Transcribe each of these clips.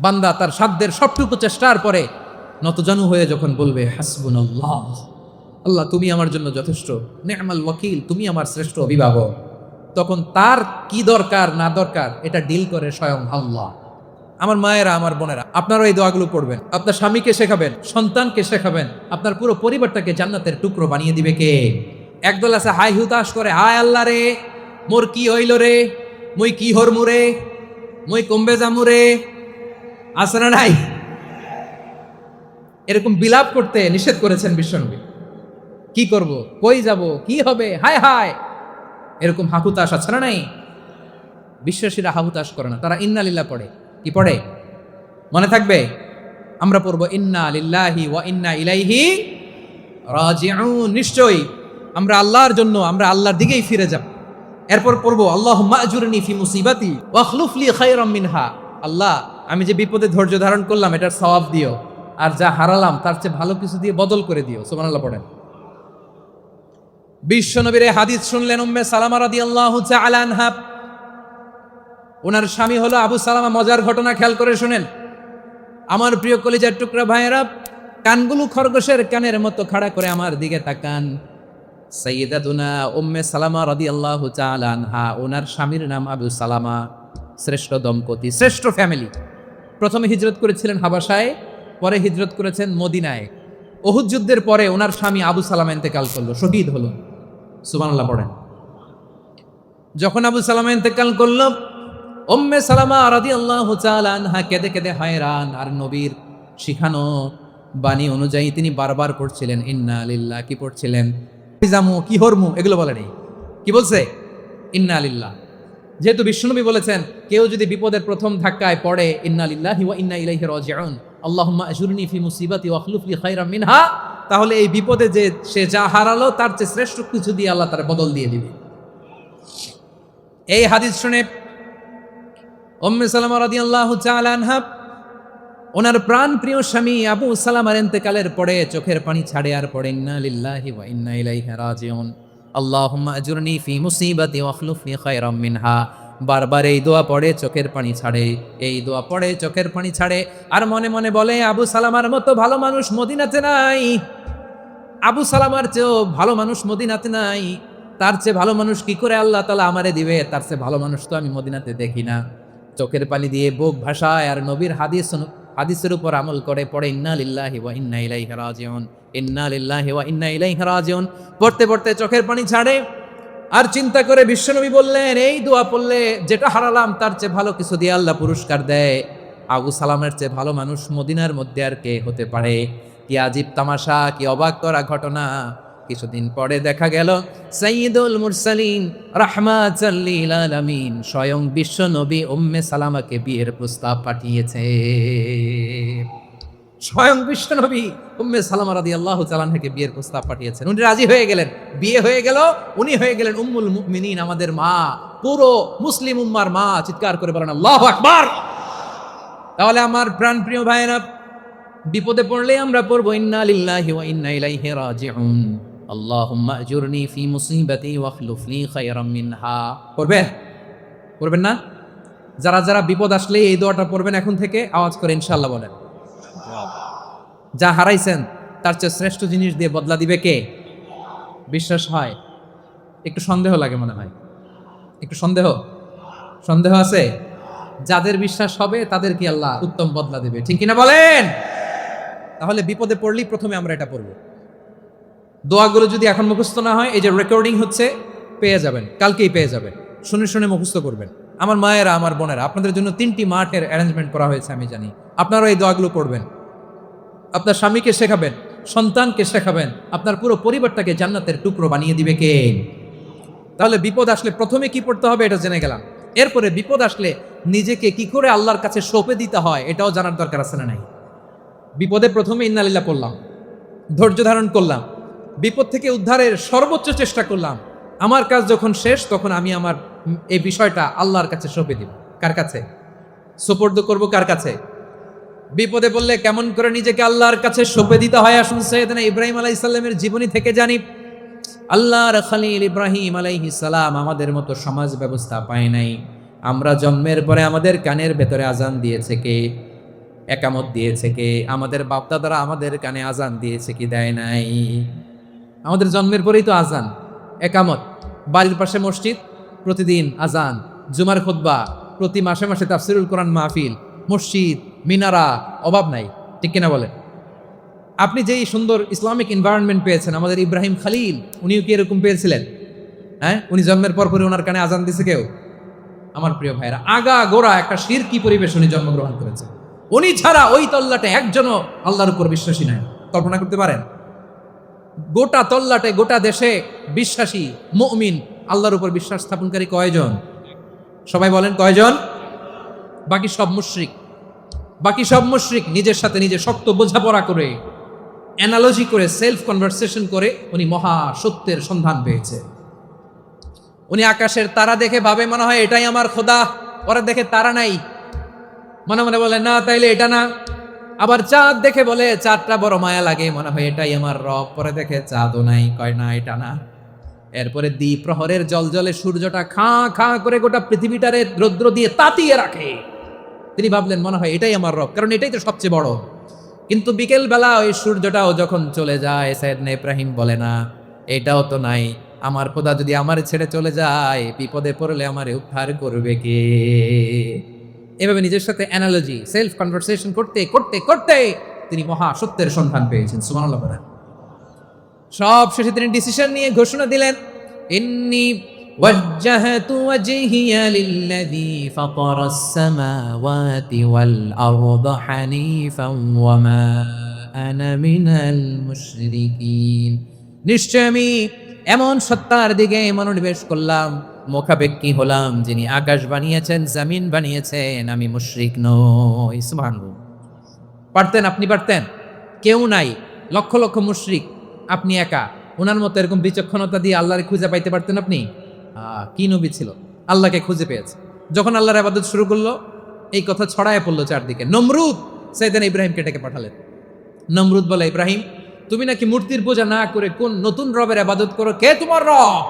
বান্দা তার সাধ্যের সবটুকু চেষ্টার পরে নতজানু হয়ে যখন বলবে হাসবুনাল্লাহ, আল্লাহ তুমি আমার জন্য যথেষ্ট, নে'মাল ওয়াকিল, তুমি আমার শ্রেষ্ঠ অভিভাবক, তখন তার কি দরকার না দরকার এটা ডিল করে স্বয়ং আল্লাহ। আমার মায়েরা, আমার বোনেরা, আপনারাও এই দোয়াগুলো পড়বেন, আপনার স্বামীকে শেখাবেন, সন্তানকে শেখাবেন, আপনার পুরো পরিবারটাকে জান্নাতের টুকরো বানিয়ে দিবে কে? একদল আছে হাই হুতাশ করে, হায় আল্লাহ রে, মোর কি হইল রে, মুই কি হরমু রে, মুই কমবে জামু রে, আছে না নাই? এরকম বিলাপ করতে নিষেধ করেছেন বিশ্বনবী। কি করব, কই যাব, কি হবে, হায় হায়, এরকম হাহুতাশ আছে না নাই? বিশ্বাসীরা হাহুতাশ করে না, তারা ইন্না লিল্লাহ পড়ে। কি পড়ে মনে থাকবে? আমরা পড়বো ইন্না লিল্লাহি ওয়া ইন্না ইলাইহি রাজিউন। নিশ্চয়ই আমরা আল্লাহর জন্য, আমরা আল্লাহর দিকেই ফিরে যাব। এরপর পড়বো আল্লাহুম্মা আজুরনি ফি মুসিবাতি ওয়া আখলুফ লি খায়রাম মিনহা। আল্লাহ, আমি যে বিপদে ধৈর্য ধারণ করলাম এটার সওয়াব দিও, আর যা হারালাম তার চেয়ে ভালো কিছু দিয়ে বদল করে দিও। সুবহানাল্লাহ পড়েন। বিশ্বনবীর হাদিস শুনলেন উম্মে সালামা রাদিয়াল্লাহু তাআলা আনহা। ওনার স্বামী হলো আবু সালামা। মজার ঘটনা খেয়াল করে শুনেন আমার প্রিয় কলিজার টুকরা ভাইয়েরা। কানগুলো খরগোশের কানের মতো খাড়া করে আমার দিকে তাকান। সাইয়্যিদাতুনা উম্মে সালামা রাদিয়াল্লাহু তাআলা আনহা, ওনার স্বামীর নাম আবু সালামা। শ্রেষ্ঠ দম্পতি, শ্রেষ্ঠ ফ্যামিলি। প্রথমে হিজরত করেছিলেন হাবাসায়, পরে হিজরত করেছেন মদিনায়। উহুদ যুদ্ধের পরে ওনার স্বামী আবু সালামা ইন্তেকাল করলো, শহীদ হলো। সুবহানাল্লাহ পড়েন। যখন আবু সালামা ইন্তেকাল করলো, উম্মে সালামা রাদিয়াল্লাহু তাআলা আনহা কেঁদে কেঁদে হায়রান। আর নবীর শিখানো বাণী অনুযায়ী তিনি বারবার পড়ছিলেন ইন্না লিল্লাহ। কি পড়ছিলেন? জামু, কি হরমু, এগুলো বলে নেই। কি বলছে? ইন্না লিল্লাহ। যেহেতু বিশ্বনবী বলেছেন কেউ যদি বিপদের প্রথম ধাক্কায় পড়ে ইন্না লিল্লাহি ওয়া ইন্না ইলাইহি রাজিউন, আল্লাহুম্মা আজুরনি ফি মুসিবাতি ওয়া আখলুফ লি খায়রাম মিনহা, তাহলে এই বিপদে যে সে যা হারালো তার চেয়ে শ্রেষ্ঠ কিছু দিয়ে আল্লাহ তার বদল দিয়ে দিবে। এই হাদিস শুনে উম্মে সালামা রাদিয়াল্লাহু তাআলা আনহা ওনার প্রাণ প্রিয় স্বামী আবু সালামার ইন্তেকালের পরে চোখের পানি ছাড়ে আর পড়ে ইন্না লিল্লাহি ওয়া ইন্না ইলাইহি রাজিউন, আল্লাহুম্মা আজুরনি ফি মুসিবাতি ওয়া আখলুফ লি খায়রাম মিনহা। বারবার এই দোয়া পড়ে চোখের পানি ছাড়ে, এই দোয়া পড়ে চোখের পানি ছাড়ে। আর মনে মনে বলে আবু সালামার মতো ভালো মানুষ মদিনাতে নাই, আবু সালামার চেয়েও ভালো মানুষ মদিনাতে নাই। তার চেয়ে ভালো মানুষ কি করে আল্লাহ তাআলা আমারে দিবে? তার চেয়ে ভালো মানুষ তো আমি মদিনাতে দেখি না। চোখের পানি দিয়ে বুক ভাসায় আর নবীর হাদিসের উপর আমল করে পড়ে ইন্না লিল্লাহি ওয়া ইন্না ইলাইহি রাজিউন, ইন্না লিল্লাহি ওয়া ইন্না ইলাইহি রাজিউন। পড়তে পড়তে চোখের পানি ছাড়ে আর চিন্তা করে বিশ্বনবী বললেন এই দোয়া পড়লে যেটা হারালাম তার চেয়ে ভালো কিছু দিয়ে আল্লাহ পুরস্কার দেয়। আবু সালামের চেয়ে ভালো মানুষ মদিনার মধ্যে আর কে হতে পারে? কি আজীব তামাশা, কি অবাক করা ঘটনা। কিছুদিন পরে দেখা গেল সাইয়্যিদুল মুরসালিন রাহমাতাল লিল আলামিন স্বয়ং বিশ্ব নবী উম্মে সালামাকে বিয়ের প্রস্তাব পাঠিয়েছে। স্বয়ং বিশ্ব নবী উম্মে সালামা রাদিয়াল্লাহু তাআলা আনহাকে বিয়ের প্রস্তাব পাঠিয়েছেন। উনি রাজি হয়ে গেলেন, বিয়ে হয়ে গেল। উনি হয়ে গেলেন উম্মুল মুমিনিন, আমাদের মা, পুরো মুসলিম উম্মার মা। চিৎকার করে বলেন আল্লাহু আকবার। তাহলে আমার প্রাণ প্রিয় ভাইয়েরা, বিপদে পড়লে আমরা পড়বো ইন্না লিল্লাহি ওয়া ইন্না ইলাইহি রাজিউন, আল্লাহুম্মা আজুরনি ফি মুসিবাতি ওয়া আখলুফ লি খায়রাম মিনহা। পড়বেন? পড়বেন না? যারা যারা বিপদ আসলে এই দোয়াটা পড়বেন এখন থেকে আওয়াজ করে ইনশাআল্লাহ বলেন। যা হারাইছেন তার চেয়ে শ্রেষ্ঠ জিনিস দিয়ে বদলা দিবে কে? বিশ্বাস হয়? একটু সন্দেহ লাগে মনে হয়, একটু সন্দেহ আছে? যাদের বিশ্বাস হবে তাদের কি আল্লাহ উত্তম বদলা দেবে, ঠিক কিনা বলেন? তাহলে বিপদে পড়লেই প্রথমে আমরা এটা পড়ব। দোয়াগুলো যদি এখন মুখস্থ না হয়, এই যে রেকর্ডিং হচ্ছে পেয়ে যাবেন, কালকেই পেয়ে যাবেন। শুনে শুনে মুখস্থ করবেন। আমার মায়েরা, আমার বোনেরা, আপনাদের জন্য 3টি মাঠের অ্যারেঞ্জমেন্ট করা হয়েছে, আমি জানি। আপনারাও এই দোয়াগুলো পড়বেন, আপনার স্বামীকে শেখাবেন, সন্তানকে শেখাবেন, আপনার পুরো পরিবারটাকে জান্নাতের টুকরো বানিয়ে দিবে কে? তাহলে বিপদ আসলে প্রথমে কি পড়তে হবে এটা জেনে গেলাম। এরপরে বিপদ আসলে নিজেকে কি করে আল্লাহর কাছে সঁপে দিতে হয় এটাও জানার দরকার আছে না নাই? বিপদে প্রথমে ইন্না লিল্লাহ পড়লাম, ধৈর্য ধারণ করলাম, বিপদ থেকে উদ্ধারের সর্বোচ্চ চেষ্টা করলাম। আমার কাজ যখন শেষ তখন আমি আমার এই বিষয়টা আল্লাহর কাছে সঁপে দিব। কার কাছে সুপর্দ করব? কার কাছে? বিপদে বললে কেমন করে নিজেকে আল্লাহর কাছে সঁপে দিতে হয় আসুন সাইয়েদনা ইব্রাহিম আলাইহিস সালামের জীবনী থেকে জানি। আল্লাহর খলিল ইব্রাহিম আলাইহিস সালাম আমাদের মতো সমাজ ব্যবস্থা পায় নাই। আমরা জন্মের পরে আমাদের কানের ভেতরে আজান দিয়েছে কে? একামত দিয়েছে কে? আমাদের বাপদাদারা আমাদের কানে আজান দিয়েছে কি দেয় নাই? আমাদের জন্মের পরেই তো আজান, একামত, বাড়ির পাশে মসজিদ, প্রতিদিন আজান, জুমার খুতবা, প্রতি মাসে মাসে তাফসিরুল কোরআন মাহফিল, মসজিদ, মিনারা, অভাব নাই। ঠিক কিনা বলেন? আপনি যেই সুন্দর ইসলামিক এনভায়রনমেন্ট পেয়েছেন, আমাদের ইব্রাহিম খালিল উনিও কি এরকম পেয়েছিলেন? হ্যাঁ, উনি জন্মের পর পরে ওনার কানে আজান দিছে কেউ? আমার প্রিয় ভাইরা, আগা গোড়া একটা শিরকি পরিবেশ উনি জন্মগ্রহণ করেছেন। উনি ছাড়া ওই তল্লাটে একজনও আল্লাহর উপর বিশ্বাসী নাই। কল্পনা করতে পারেন? গোটা তল্লাটে, গোটা দেশে বিশ্বাসী মুমিন, আল্লাহর উপর বিশ্বাস স্থাপনকারী কয়জন? সবাই বলেন কয়জন? বাকি সব মুশরিক। বাকি সব মুশরিক নিজের সাথে নিজে শক্ত বোঝাপড়া করে, অ্যানালজি করে, সেলফ কনভারসেশন করে উনি মহা সত্যের সন্ধান পেয়েছে। উনি আকাশের তারা দেখে ভাবে মনে হয় এটাই আমার খোদা, ওরা দেখে তারা নাই, মনে মনে বলে না তাইলে এটা না। আবার চাঁদ দেখে বলে চাঁদটা বড় মায়া লাগে, মনে হয় এটাই আমার রব, পরে দেখে চাঁদও নাই, কয় না এটা না। এরপরে দ্বীপ প্রহরের জল জলে সূর্যটা খাঁ খাঁ করে গোটা পৃথিবীটারে রৌদ্র দিয়ে তাতিয়ে রাখে। তিনি ভাবলেন মনে হয় এটাই আমার রব, কারণ এটাই তো সবচেয়ে বড়। কিন্তু বিকেল বেলা ওই সূর্যটাও যখন চলে যায়, সাইয়েদনা ইব্রাহিম বলে না এটাও তো নাই, আমার খোদা যদি আমার ছেড়ে চলে যায়, বিপদে পড়লে আমারে উদ্ধার করবে কে? এভাবে নিজের সাথে অ্যানালজি, সেলফ কনভারসেশন করতে করতে করতে তিনি মহা সত্যের সন্ধান পেয়েছেন। সুবহানাল্লাহ বলেন। সব শেষে তিনি ডিসিশন নিয়ে ঘোষণা দিলেন, ইন্নী ওয়াজ্জাহতু ওয়াজহিয়া লিল্লাযী ফাতারাস সামাওয়াতি ওয়াল আরদা হানিফান ওয়া মা আনা মিনাল মুশরিকিন। নিশ্চয় আমি এমন সত্তার দিকে মনোনিবেশ করলাম, মুখাপেক্ষী হলাম, যিনি আকাশ বানিয়েছেন, জমিন বানিয়েছেন, আমি মুশরিক নই। সুবহানাল্লাহ। পারতেন? আপনি পারতেন? কেউ নাই, লক্ষ লক্ষ মুশরিক, আপনি একা। ওনার মতো এরকম বিচক্ষণতা দিয়ে আল্লাহরে খুঁজে পাইতে পারতেন আপনি? কি নবী ছিল, আল্লাহকে খুঁজে পেয়েছে। যখন আল্লাহর ইবাদত শুরু করলো, এই কথা ছড়ায় পড়লো চারদিকে। নমরুদ সাইয়েদনা ইব্রাহিমকে ডেকে পাঠালেন। নমরুদ বলে, ইব্রাহিম তুমি নাকি মূর্তির পূজা না করে কোন নতুন রবের ইবাদত করো, কে তোমার রব?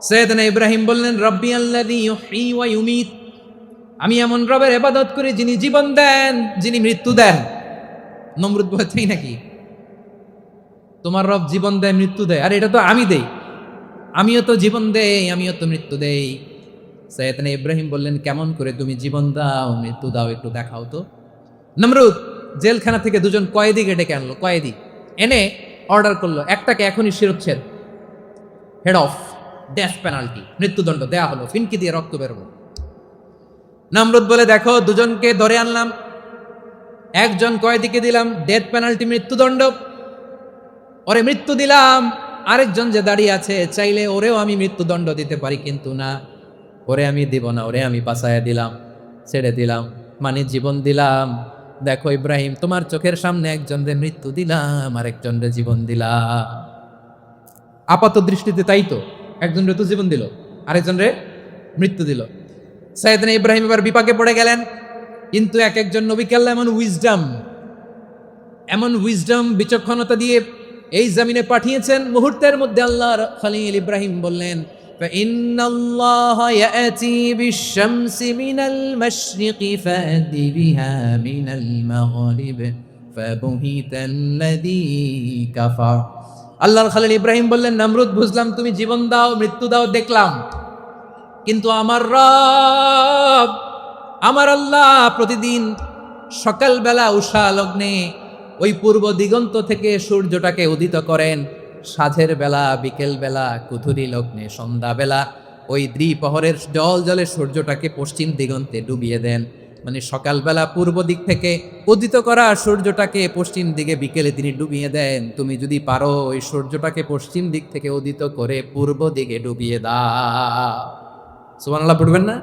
সাইয়েদনা ইব্রাহিম বললেন, রব্বি আল্লাযী ইউহয়ী ওয়া ইউমীত, আমি এমন রবের ইবাদত করি যিনি জীবন দেন, যিনি মৃত্যু দেন। নমরুদ বলে, তাই নাকি? তোমার রব জীবন দেয়, মৃত্যু দেয়? আর এটা তো আমি দেই, আমিও তো জীবন দেই, আমিও তো মৃত্যু দেই। সাইয়েদনা ইব্রাহিম বললেন, কেমন করে তুমি জীবন দাও, মৃত্যু দাও, একটু দেখাও তো। নমরুদ জেলখানা থেকে দুজন কয়েদিকে ডেকে আনলো। কয়েদি এনে অর্ডার করলো, একটাকে এখনই শিরোচ্ছেদ, হেড অফ, ডেথ পেনাল্টি, মৃত্যুদণ্ড দেয়া হলো, ফিনকি দিয়ে রক্ত বেরোলো। নমরুদ বলে, দেখো দুজনকে ধরে আনলাম, একজন কয়েদিকে দিলাম ডেথ পেনাল্টি, মৃত্যুদণ্ড, ওরে মৃত্যু দিলাম। আরেকজন যে দাঁড়িয়ে আছে, চাইলে ওরেও আমি মৃত্যুদণ্ড দিতে পারি, কিন্তু না, ওরে আমি দিব না, ওরে আমি বাঁচাইয়া দিলাম, ছেড়ে দিলাম, মানে জীবন দিলাম। দেখো ইব্রাহিম, তোমার চোখের সামনে একজনরে মৃত্যু দিলাম, আরেকজনরে জীবন দিলাম। আপাত দৃষ্টিতে তাই তো, একজনরে তো জীবন দিল, আরেকজনরে মৃত্যু দিল। সাইয়েদনা ইব্রাহিম এবার বিপাকে পড়ে গেলেন। কিন্তু এক একজন নবীকে আল্লাহ এমন উইজডম বিচক্ষণতা দিয়ে এই জমিনে পাঠিয়েছেন, মুহূর্তের মধ্যে আল্লাহর খলিল ইব্রাহিম বললেন, ফাইন্নাল্লাহা ইয়াতি বিশ-শামসি মিনাল মাশরিকি ফাতি বিহা মিনাল মাগরিব ফাবুহিতাল্লাযী কাফার। আল্লাহর খলিল ইব্রাহিম বললেন, নমরুদ বুঝলাম তুমি জীবন দাও, মৃত্যু দাও, দেখলাম, কিন্তু আমার রব, আমার আল্লাহ প্রতিদিন সকালবেলা উষা লগ্নে ওই পূর্ব দিগন্ত থেকে সূর্যটাকে উদিত করেন, সাঁঝের বেলা, বিকেল বেলা, কুথুরি লগ্নে, সন্ধ্যাবেলা ওই দ্বিপ্রহরের জল জলে সূর্যটাকে পশ্চিম দিগন্তে ডুবিয়ে দেন। মানে সকালবেলা পূর্ব দিক থেকে উদিত করা সূর্যটাকে পশ্চিম দিকে বিকেলে তিনি ডুবিয়ে দেন। তুমি যদি পারো ওই সূর্যটাকে পশ্চিম দিক থেকে উদিত করে পূর্ব দিকে ডুবিয়ে দাও। সুবহানাল্লাহ পড়বেন না?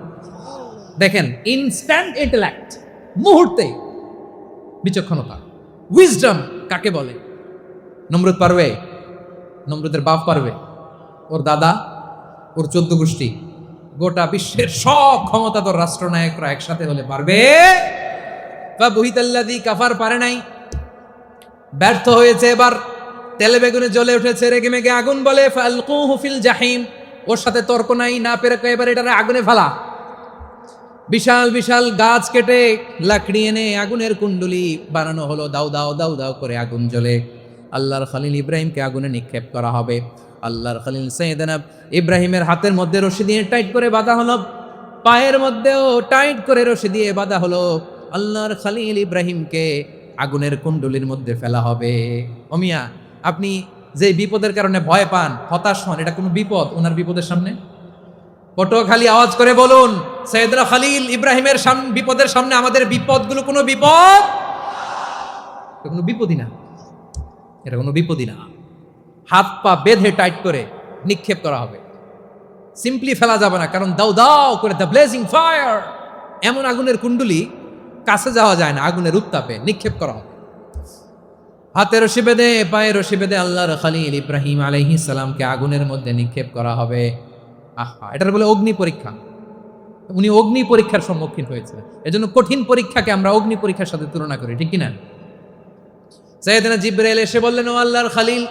দেখেন, ইনস্ট্যান্ট ইন্টেলেক্ট, মুহূর্তে বিচক্ষণতা, উইজডম কাকে বলে? নমরুদ পারবে? নমরুদের বাপ পারবে? ওর দাদা, ওর 14 গোষ্ঠী, গোটা বিশ্বের সব ক্ষমতাধর রাষ্ট্রনায়করা একসাথে হলে পারবে? ফাবুহিতাল্লাযী কাফার পারে নাই, ব্যর্থ হয়েছে। এবার তেলে বেগুনে জ্বলে উঠেছে, রেগে মেগে আগুন বলে, ফালকুহু ফিল জাহিম, ওর সাথে তর্ক নাই, না পেরে এবার এটারে আগুনে ফেলা। বিশাল বিশাল গাছ কেটে লাকড়ি এনে আগুনের কুণ্ডলি বানানো হলো, দাও দাও দাও দাও করে আগুন জ্বলে। আল্লাহর খলিল ইব্রাহিমকে আগুনে নিক্ষেপ করা হবে। আল্লাহর খলিল সাইয়েদনা ইব্রাহিমের হাতের মধ্যে রশি দিয়ে টাইট করে বাঁধা হলো, পায়ের মধ্যেও টাইট করে রশি দিয়ে বাঁধা হলো। আল্লাহর খলিল ইব্রাহিমকে আগুনের কুণ্ডলির মধ্যে ফেলা হবে। ওমিয়া, আপনি যে বিপদের কারণে ভয় পান, হতাশ হন, এটা কোনো বিপদ ওনার বিপদের সামনে? পটুয়াখালী আওয়াজ করে বলুন, সাইয়েদনা খলিল ইব্রাহিমের বিপদের সামনে আমাদের বিপদগুলো কোনো বিপদ? এটা কোনো বিপদই না, এটা কোনো বিপদই না। হাত পা বেঁধে টাইট করে নিক্ষেপ করা হবে, সিম্পলি ফেলা যাবে না, কারণ দাও দাও করে দ্য ব্লেজিং ফায়ার, এমন আগুনের কুণ্ডলি কাছে যাওয়া যায় না, আগুনের উত্তাপে নিক্ষেপ করা হবে। হাতে রশি বেঁধে পায়ে রশি বেঁধে আল্লাহর খলিল ইব্রাহিম আলাইহিস সালামকে আগুনের মধ্যে নিক্ষেপ করা হবে। আহা, এটার বলে অগ্নি পরীক্ষা। উনি অগ্নি পরীক্ষার সম্মুখীন হয়েছিলেন, এজন্য কঠিন পরীক্ষাকে আমরা অগ্নি পরীক্ষার সাথে তুলনা করি, ঠিক কিনা? সাইয়েদনা জিবরাইল এসে বললেন, ও আল্লাহর খলিল,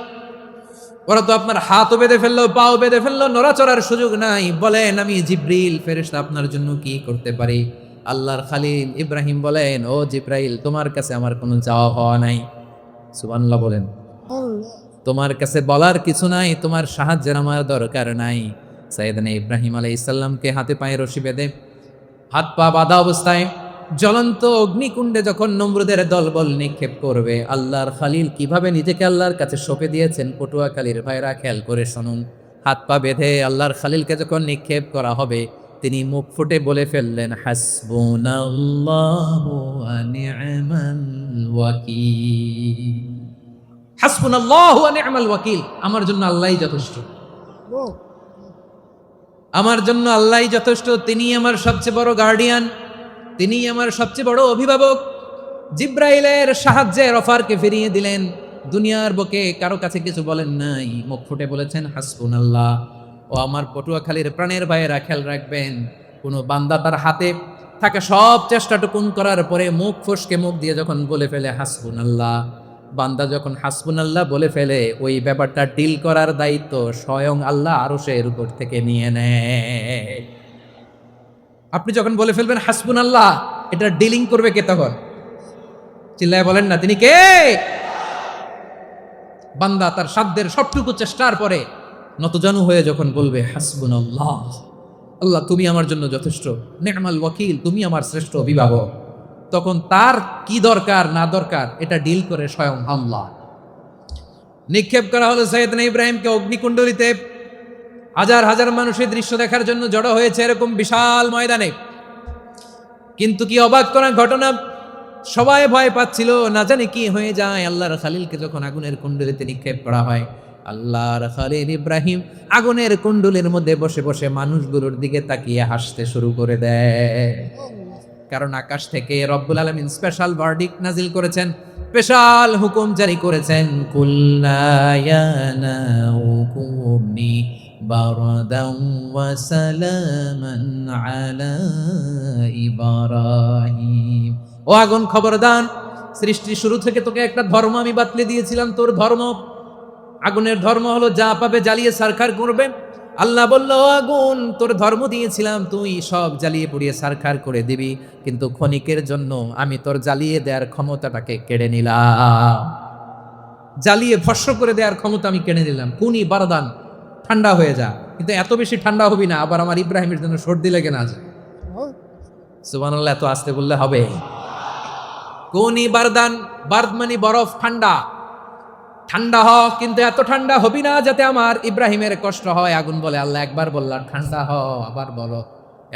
ওরা তো আপনার হাতও বেঁধে ফেললো, পাও বেঁধে ফেললো, নড়াচড়ার সুযোগ নাই, বলেন আমি জিবরিল ফেরেশতা আপনার জন্য কি করতে পারি? আল্লাহর খলিল ইব্রাহিম বলেন, ও জিবরাইল, তোমার কাছে আমার কোনো চাওয়া হওয়া নাই। সুবহানাল্লাহ বলেন। তোমার কাছে বলার কিছু নাই, তোমার সাহায্যের আমার দরকার নাই। সাইয়েদনা ইব্রাহিম আলাইহিস সালামকে হাতে পায়ে রশি বেঁধে হাত পা বাঁধা অবস্থায় জ্বলন্ত অগ্নিকুণ্ডে যখন নমরুদের দলবল নিক্ষেপ করবে, আল্লাহর খলিল কিভাবে নিজেকে আল্লাহর কাছে সঁপে দিয়েছেন পটুয়াখালীর ভাইরা খেয়াল করে শুনুন। হাত পা বেঁধে আল্লাহর খলিলকে যখন নিক্ষেপ করা হবে, তিনি মুখ ফুটে বলে ফেললেন, হাসবুনাল্লাহু ওয়া নি'মাল ওয়াকিল। হাসবুনাল্লাহু ওয়া নি'মাল ওয়াকিল, আমার জন্য আল্লাহই যথেষ্ট, আমার জন্য আল্লাহই যথেষ্ট, তিনি আমার সবচেয়ে বড় গার্ডিয়ান, তিনি আমার সবচেয়ে বড় অভিভাবক। জিব্রাইলের সাহায্যের অফারকে ফিরিয়ে দিলেন, দুনিয়ার বুকে কারো কাছে কিছু বলেন নাই, মুখ ফুটে বলেছেন হাসবুনাল্লাহ। ও আমার পটুয়াখালীর প্রাণের ভাইয়েরা খেয়াল রাখবেন, কোনো বান্দা তার হাতে থাকা সব চেষ্টাটুকুন করার পরে মুখ ফসকে মুখ দিয়ে যখন বলে ফেলে হাসবুনাল্লাহ, বান্দা যখন হাসবুনাল্লাহ বলে ফেলে, ওই ব্যাপারটা ডিল করার দায়িত্ব স্বয়ং আল্লাহ আরশের উপর থেকে নিয়ে নেয়। আপনি যখন বলে ফেলবেন হাসবুনাল্লাহ, এটা ডিলিং করবে কে তখন? চিল্লায় বলেন না, তিনি কে? বান্দা তার সাধ্যের সবটুকু চেষ্টার পরে নতজানু হয়ে যখন বলবে হাসবুনাল্লাহ, আল্লাহ তুমি আমার জন্য যথেষ্ট, নি'মাল ওয়াকিল, তুমি আমার শ্রেষ্ঠ অভিভাবক, তখন তার কি দরকার না দরকার এটা ডিল করে স্বয়ং আল্লাহ। নিক্ষেপ করা হলো সাইয়েদনা ইব্রাহিমকে অগ্নিকুণ্ডলিতে। হাজার হাজার মানুষের দৃশ্য দেখার জন্য জড়ো হয়েছে এরকম বিশাল ময়দানে। কিন্তু কি অবাক করা ঘটনা, সবাই ভয় পাচ্ছিল, না জানি কি হয়ে যায়। আল্লাহর খলিলকে যখন আগুনের কুণ্ডলিতে নিক্ষেপ করা হয়, আল্লাহর খলিল ইব্রাহিম আগুনের কুণ্ডলীর মধ্যে বসে বসে মানুষগুলোর দিকে তাকিয়ে হাসতে শুরু করে দেয়। কারণ আকাশ থেকে রব্বুল আলামিন স্পেশাল ভার্ডিক্ট নাজিল করেছেন, স্পেশাল হুকুম জারি করেছেন, কুল্লা ইয়া নারু কুনি বারাদান ওয়া সালামান আলা ইব্রাহিম। ও আগুন খবরদার, সৃষ্টির শুরু থেকে তোকে একটা ধর্ম আমি বাতলে দিয়েছিলাম, তোর ধর্ম, আগুনের ধর্ম হলো যা পাবে জ্বালিয়ে সারখার করবে। আল্লাহ বলল, আগুন তোর ধর্ম দিয়েছিলাম, তুই সব জ্বালিয়ে পুড়িয়ে সারখার করে দিবি, কিন্তু ক্ষণিকের জন্য আমি তোর জ্বালিয়ে দেওয়ার ক্ষমতাটাকে কেড়ে নিলাম, জ্বালিয়ে ভস্ম করে দেওয়ার ক্ষমতা আমি কেড়ে নিলাম। কুনি বারদান, ঠান্ডা হয়ে যা, কিন্তু এত বেশি ঠান্ডা হবি না আবার আমার ইব্রাহিমের জন্য সর্দি লেগে না যায়। সুবহানাল্লাহ, এত আসতে বললে হবে? কুনি বারদান, বারদ মানে বরফ, ঠান্ডা, ঠান্ডা হ, কিন্তু এত ঠান্ডা হবি না যাতে আমার ইব্রাহিমের কষ্ট হয়। আগুন বলে, আল্লাহ একবার বললাম ঠান্ডা হ, আবার বলো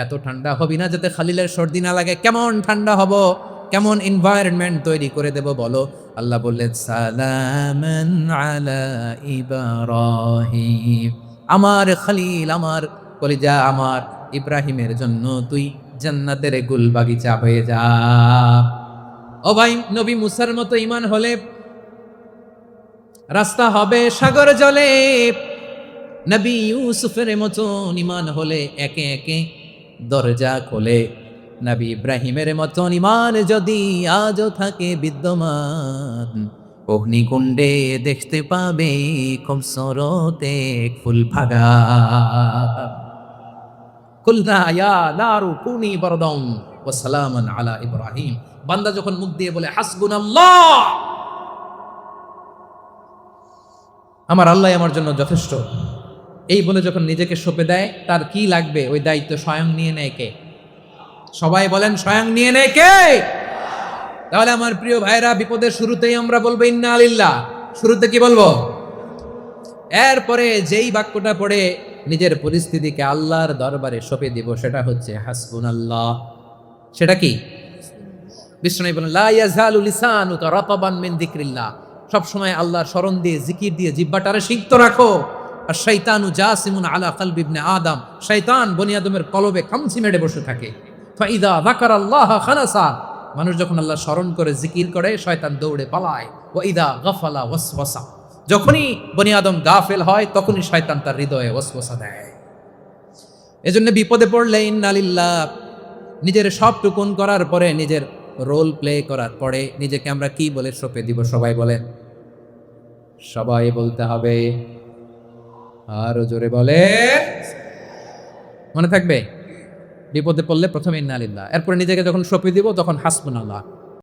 এত ঠান্ডা হবি না যাতে খালিলের সর্দি না লাগে। কেমন ঠান্ডা হব, কেমন এনভায়রনমেন্ট তৈরি করে দেব বলো? আল্লাহ বললেন, সালামান আলা ইব্রাহিম, আমার খলিল, আমার কলিজা, আমার ইব্রাহিমের জন্য তুই জান্নাতের গুল বাগিচা হয়ে যা। ও ভাই, নবী মুসার মতো ঈমান হলে রাস্তা হবে সাগর জলে, নবী ইউসুফের মতন ঈমান হলে একে একে দরজা খোলে। নবী ইব্রাহিমের মতন ঈমান যদি আজও থাকে বিদ্যমান, অগ্নিকুণ্ডে দেখতে পাবে খুব সরতে ফুল ভাগা। কুলনা ইয়া নারু কুনি বারদান ওয়া সালামান আলা ইব্রাহিম। বান্দা যখন মুখ দিয়ে বলে হাসবুনাল্লাহ, আমার আল্লাহ আমার জন্য যথেষ্ট, এই বলে যখন নিজেকে সঁপে দেয়, তার কি লাগবে ওই দায়িত্ব স্বয়ং নিয়ে নেয় কে? সবাই বলেন স্বয়ং নিয়ে নেয় কে? তাহলে আমার প্রিয় ভাইরা, বিপদের শুরুতেই আমরা বলবো ইন্না লিল্লাহ। শুরুতে কি বলবো? এরপরে যেই বাক্যটা পড়ে নিজের পরিস্থিতিকে আল্লাহর দরবারে সঁপে দিব, সেটা হচ্ছে হাসবুনাল্লাহ। সেটা কি? বিষ্ণু বলেন লা ইয়াজালু লিসানুকা রাতাবান মিন যিকরিল্লাহ। সব সময় আল্লাহর স্মরণ দিয়ে, জিকির দিয়ে জিহ্বাটারে সিক্ত রাখো। আর শয়তানু জাসিমুন আলা কলবি ইবনে আদম, শয়তান বনি আদমের কলবে খামচি মেরে বসে থাকে। ফাইদা যাকারাল্লাহ খানাসা, মানুষ যখন আল্লাহ স্মরণ করে জিকির করে, শয়তান দৌড়ে পালায়। ওয়া ইদা গাফালা ওয়াসওয়াসা, যখনই বনি আদম গাফেল হয় তখনই শয়তান তার হৃদয়ে ওয়াসওয়াসা দেয়। এজন্য বিপদে পড়লে ইন্না লিল্লাহ, নিজের সব টুকুন করার পরে, নিজের রোল প্লে করার পরে নিজেকে আমরা কি বলে সঁপে দিব? সবাই বলেন, সবাই বলতে হবে, আরো জোরে বলে, মনে থাকবে? বিপদে পড়লে প্রথমে ইন্না লিল্লাহ, এরপরে নিজেকে যখন সঁপে দিব তখন হাসবুনাল্লাহ।